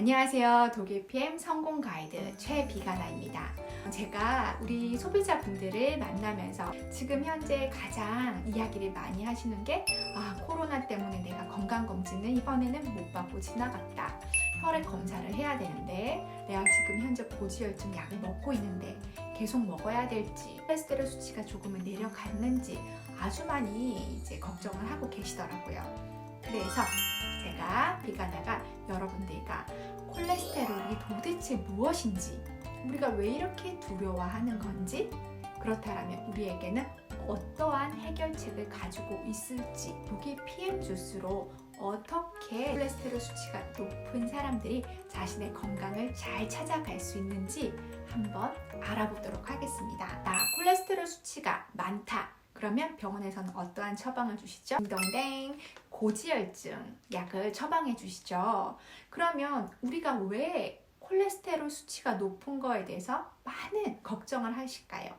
안녕하세요. 독일 PM 성공 가이드 최비가나입니다. 제가 우리 소비자분들을 만나면서 지금 현재 가장 이야기를 많이 하시는 게 코로나 때문에 내가 건강검진을 이번에는 못 받고 지나갔다. 혈액 검사를 해야 되는데 내가 지금 현재 고지혈증 약을 먹고 있는데 계속 먹어야 될지, 콜레스테롤 수치가 조금은 내려갔는지 아주 많이 이제 걱정을 하고 계시더라고요. 그래서 제가 비가나가 여러분들과 콜레스테롤이 도대체 무엇인지, 우리가 왜 이렇게 두려워하는 건지, 그렇다면 우리에게는 어떠한 해결책을 가지고 있을지, 독일 PM 주스로 어떻게 콜레스테롤 수치가 높은 사람들이 자신의 건강을 잘 찾아갈 수 있는지 한번 알아보도록 하겠습니다. 콜레스테롤 수치가 많다. 그러면 병원에서는 어떠한 처방을 주시죠? 딩동댕, 고지혈증 약을 처방해 주시죠. 그러면 우리가 왜 콜레스테롤 수치가 높은 거에 대해서 많은 걱정을 하실까요?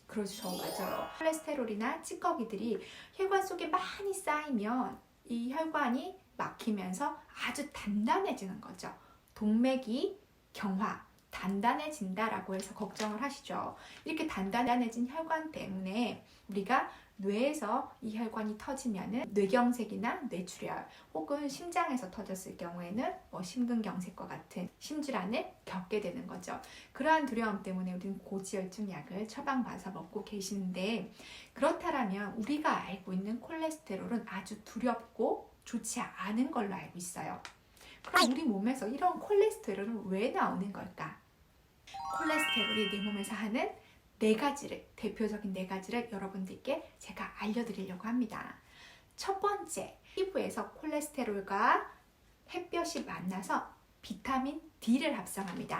그렇죠, 맞아요. 콜레스테롤이나 찌꺼기들이 혈관 속에 많이 쌓이면 이 혈관이 막히면서 아주 단단해지는 거죠. 동맥이 경화, 단단해진다라고 해서 걱정을 하시죠. 이렇게 단단해진 혈관 때문에 우리가 뇌에서 이 혈관이 터지면은 뇌경색이나 뇌출혈 혹은 심장에서 터졌을 경우에는 심근경색과 같은 심질환을 겪게 되는 거죠. 그러한 두려움 때문에 우리는 고지혈증 약을 처방받아서 먹고 계시는데, 그렇다면 우리가 알고 있는 콜레스테롤은 아주 두렵고 좋지 않은 걸로 알고 있어요. 그럼 우리 몸에서 이런 콜레스테롤은 왜 나오는 걸까? 콜레스테롤이 내 몸에서 하는 대표적인 네 가지를 여러분들께 제가 알려드리려고 합니다. 첫 번째, 피부에서 콜레스테롤과 햇볕이 만나서 비타민 D를 합성합니다.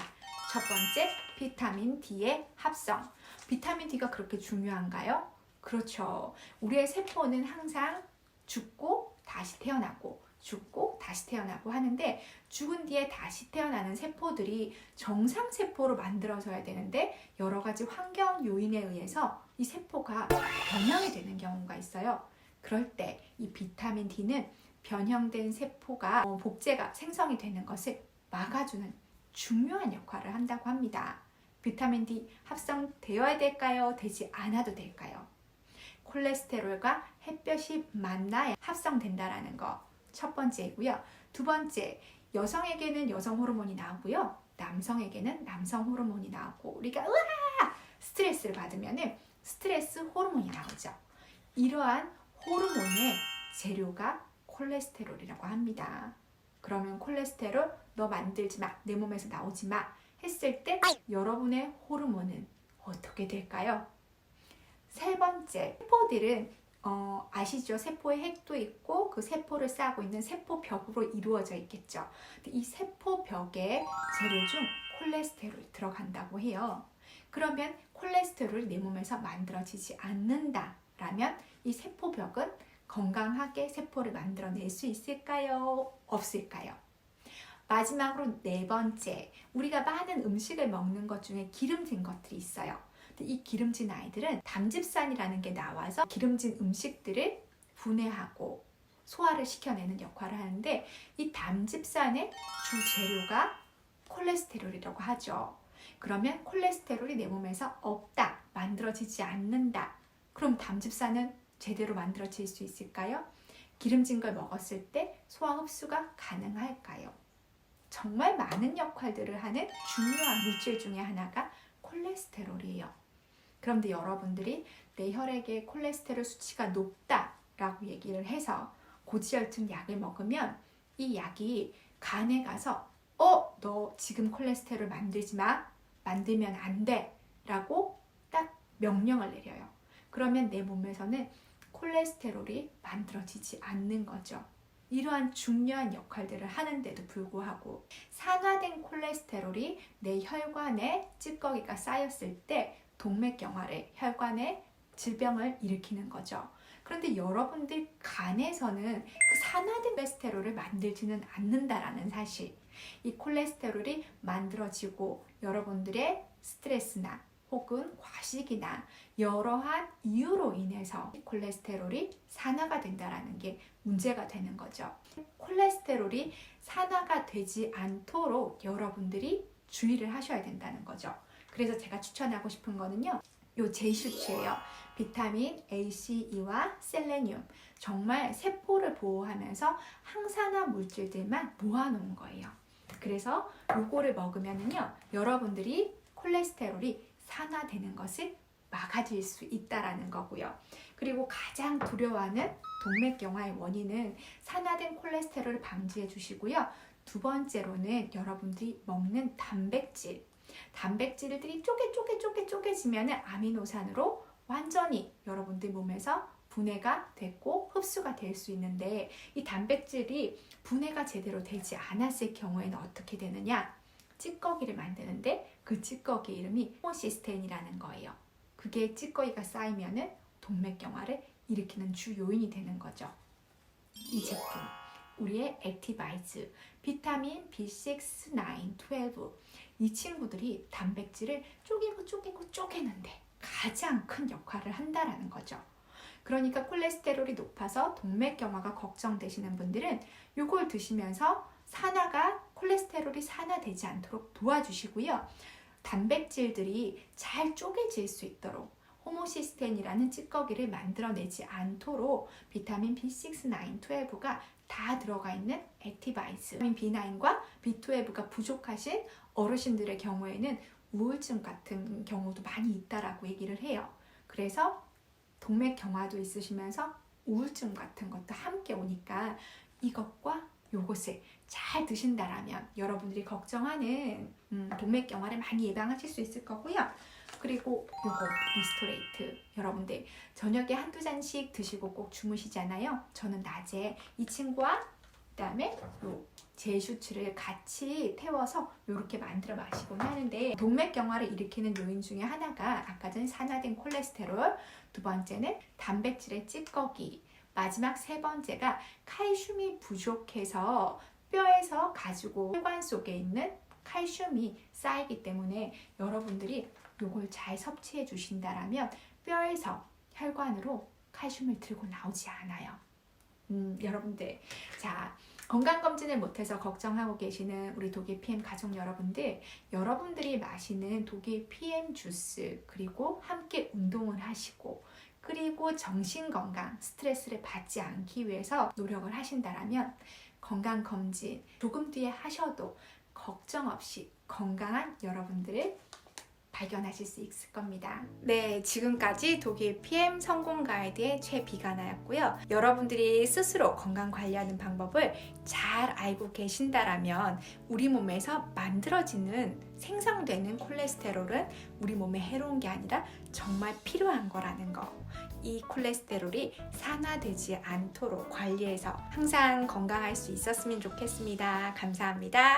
첫 번째, 비타민 D의 합성. 비타민 D가 그렇게 중요한가요? 그렇죠. 우리의 세포는 항상 죽고 다시 태어나고 죽고 다시 태어나고 하는데, 죽은 뒤에 다시 태어나는 세포들이 정상세포로 만들어져야 되는데 여러 가지 환경 요인에 의해서 이 세포가 변형이 되는 경우가 있어요. 그럴 때 이 비타민 D는 변형된 세포가 복제가 생성이 되는 것을 막아주는 중요한 역할을 한다고 합니다. 비타민 D 합성되어야 될까요? 되지 않아도 될까요? 콜레스테롤과 햇볕이 만나야 합성된다라는 거 첫 번째이고요. 두 번째, 여성에게는 여성 호르몬이 나오고요. 남성에게는 남성 호르몬이 나오고, 우리가 스트레스를 받으면 스트레스 호르몬이 나오죠. 이러한 호르몬의 재료가 콜레스테롤이라고 합니다. 그러면 콜레스테롤 너 만들지 마, 내 몸에서 나오지 마 했을 때 여러분의 호르몬은 어떻게 될까요? 세 번째, 세포들은 아시죠? 세포에 핵도 있고 그 세포를 쌓고 있는 세포벽으로 이루어져 있겠죠. 이 세포벽에 재료 중 콜레스테롤이 들어간다고 해요. 그러면 콜레스테롤이 내 몸에서 만들어지지 않는다라면 이 세포벽은 건강하게 세포를 만들어낼 수 있을까요? 없을까요? 마지막으로 네 번째, 우리가 많은 음식을 먹는 것 중에 기름진 것들이 있어요. 이 기름진 아이들은 담즙산이라는 게 나와서 기름진 음식들을 분해하고 소화를 시켜내는 역할을 하는데, 이 담즙산의 주 재료가 콜레스테롤이라고 하죠. 그러면 콜레스테롤이 내 몸에서 없다, 만들어지지 않는다. 그럼 담즙산은 제대로 만들어질 수 있을까요? 기름진 걸 먹었을 때 소화 흡수가 가능할까요? 정말 많은 역할들을 하는 중요한 물질 중에 하나가 콜레스테롤이에요. 그런데 여러분들이 내 혈액에 콜레스테롤 수치가 높다라고 얘기를 해서 고지혈증 약을 먹으면 이 약이 간에 가서 너 지금 콜레스테롤 만들지 마, 만들면 안 돼 라고 딱 명령을 내려요. 그러면 내 몸에서는 콜레스테롤이 만들어지지 않는 거죠. 이러한 중요한 역할들을 하는데도 불구하고 산화된 콜레스테롤이 내 혈관에 찌꺼기가 쌓였을 때 동맥경화를, 혈관에 질병을 일으키는 거죠. 그런데 여러분들 간에서는 그 산화된 콜레스테롤을 만들지는 않는다라는 사실, 이 콜레스테롤이 만들어지고 여러분들의 스트레스나 혹은 과식이나 여러한 이유로 인해서 콜레스테롤이 산화가 된다는 게 문제가 되는 거죠. 콜레스테롤이 산화가 되지 않도록 여러분들이 주의를 하셔야 된다는 거죠. 그래서 제가 추천하고 싶은 거는요, 요 제이슈츠예요. 비타민 A, C, E와 셀레늄, 정말 세포를 보호하면서 항산화 물질들만 모아놓은 거예요. 그래서 요거를 먹으면은요, 여러분들이 콜레스테롤이 산화되는 것을 막아줄 수 있다라는 거고요. 그리고 가장 두려워하는 동맥경화의 원인은 산화된 콜레스테롤을 방지해 주시고요. 두 번째로는 여러분들이 먹는 단백질들이 쪼개지면 아미노산으로 완전히 여러분들 몸에서 분해가 됐고 흡수가 될 수 있는데, 이 단백질이 분해가 제대로 되지 않았을 경우에는 어떻게 되느냐? 찌꺼기를 만드는데 그 찌꺼기 이름이 호모시스테인이라는 거예요. 그게 찌꺼기가 쌓이면은 동맥경화를 일으키는 주 요인이 되는 거죠. 이 제품, 우리의 액티바이즈, 비타민 B6, 9, 12, 이 친구들이 단백질을 쪼개는데 가장 큰 역할을 한다라는 거죠. 그러니까 콜레스테롤이 높아서 동맥경화가 걱정되시는 분들은 이걸 드시면서 콜레스테롤이 산화되지 않도록 도와주시고요. 단백질들이 잘 쪼개질 수 있도록 호모시스테인이라는 찌꺼기를 만들어내지 않도록 비타민 B6, 9, 12가 다 들어가 있는 액티바이즈, 비타민 B9과 B12가 부족하신 어르신들의 경우에는 우울증 같은 경우도 많이 있다라고 얘기를 해요. 그래서 동맥경화도 있으시면서 우울증 같은 것도 함께 오니까 이것과 요것을 잘 드신다라면 여러분들이 걱정하는 동맥경화를 많이 예방하실 수 있을 거고요. 그리고 요거 리스토레이트, 여러분들 저녁에 한두 잔씩 드시고 꼭 주무시잖아요. 저는 낮에 이 친구와 그다음에 요 제슈츠를 같이 태워서 이렇게 만들어 마시곤 하는데, 동맥경화를 일으키는 요인 중에 하나가 아까 전 산화된 콜레스테롤, 두 번째는 단백질의 찌꺼기, 마지막 세 번째가 칼슘이 부족해서 뼈에서 가지고 혈관 속에 있는 칼슘이 쌓이기 때문에 여러분들이 요걸 잘 섭취해 주신다라면 뼈에서 혈관으로 칼슘을 들고 나오지 않아요. 여러분들, 자, 건강검진을 못해서 걱정하고 계시는 우리 독일 PM 가족 여러분들, 여러분들이 마시는 독일 PM 주스, 그리고 함께 운동을 하시고, 그리고 정신건강, 스트레스를 받지 않기 위해서 노력을 하신다라면 건강검진 조금 뒤에 하셔도 걱정 없이 건강한 여러분들을 발견하실 수 있을 겁니다. 네, 지금까지 독일 PM 성공 가이드의 최비가나였고요. 여러분들이 스스로 건강 관리하는 방법을 잘 알고 계신다라면 우리 몸에서 만들어지는, 생성되는 콜레스테롤은 우리 몸에 해로운 게 아니라 정말 필요한 거라는 거. 이 콜레스테롤이 산화되지 않도록 관리해서 항상 건강할 수 있었으면 좋겠습니다. 감사합니다.